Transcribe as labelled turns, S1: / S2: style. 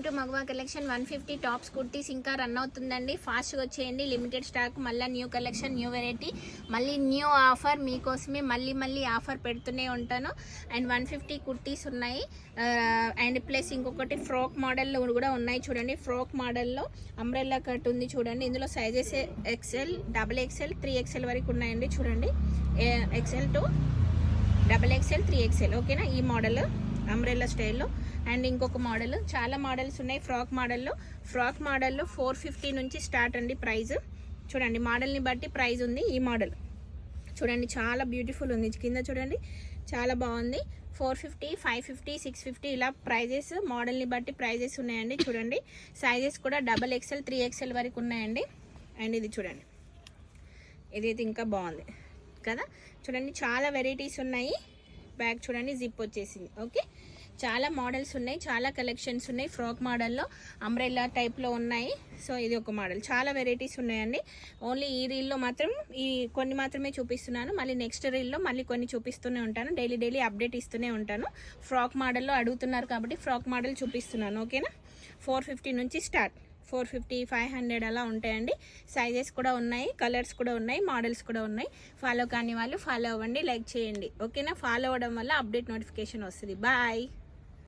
S1: To మగవా collection 150 tops kurtis ఇంకా run అవుతుందండి. ఫాస్ట్గా వచ్చేయండి. లిమిటెడ్ స్టాక్, మళ్ళీ న్యూ కలెక్షన్, న్యూ వెరైటీ, మళ్ళీ న్యూ ఆఫర్ మీకోసమే మళ్ళీ ఆఫర్ పెడుతూనే ఉంటాను. అండ్ 150 కుర్తీస్ ఉన్నాయి. అండ్ ప్లస్ ఇంకొకటి ఫ్రాక్ మోడల్లో కూడా ఉన్నాయి చూడండి. ఫ్రాక్ మోడల్లో అంబ్రెల్లా కట్ ఉంది చూడండి. ఇందులో సైజెస్ XL, XXL, 3XL వరకు ఉన్నాయండి చూడండి. XL to XXL, 3XL ఓకేనా. ఈ మోడల్ అంబ్రెల్లా స్టైల్లో. అండ్ ఇంకొక మోడల్, చాలా మోడల్స్ ఉన్నాయి ఫ్రాక్ మోడల్లో. 450 నుంచి స్టార్ట్ అండి ప్రైస్. చూడండి మోడల్ని బట్టి ప్రైస్ ఉంది. ఈ మోడల్ చూడండి చాలా బ్యూటిఫుల్ ఉంది. కింద చూడండి చాలా బాగుంది. 450, 550, 650 ఇలా ప్రైజెస్ మోడల్ని బట్టి ప్రైజెస్ ఉన్నాయండి చూడండి. సైజెస్ కూడా XXL, 3XL వరకు ఉన్నాయండి. అండ్ ఇది చూడండి, ఇదైతే ఇంకా బాగుంది కదా. చూడండి చాలా వెరైటీస్ ఉన్నాయి. బ్యాగ్ చూడండి, జిప్ వచ్చేసింది. ఓకే, చాలా మోడల్స్ ఉన్నాయి, చాలా కలెక్షన్స్ ఉన్నాయి. ఫ్రాక్ మోడల్లో అంబ్రెల్లా టైప్లో ఉన్నాయి. సో ఇది ఒక మోడల్. చాలా వెరైటీస్ ఉన్నాయండి. ఓన్లీ ఈ రీల్లో మాత్రం ఈ కొన్ని మాత్రమే చూపిస్తున్నాను. మళ్ళీ నెక్స్ట్ రీల్లో మళ్ళీ కొన్ని చూపిస్తూనే ఉంటాను. డైలీ అప్డేట్ ఇస్తూనే ఉంటాను. ఫ్రాక్ మోడల్లో అడుగుతున్నారు కాబట్టి ఫ్రాక్ మోడల్ చూపిస్తున్నాను. ఓకేనా. 450 నుంచి స్టార్ట్. 450, 500 అలా ఉంటాయండి. సైజెస్ కూడా ఉన్నాయి, కలర్స్ కూడా ఉన్నాయి, మోడల్స్ కూడా ఉన్నాయి. ఫాలో కాని వాళ్ళు ఫాలో అవ్వండి, లైక్ చేయండి. ఓకేనా. ఫాలో అవ్వడం వల్ల అప్డేట్ నోటిఫికేషన్ వస్తుంది. బాయ్.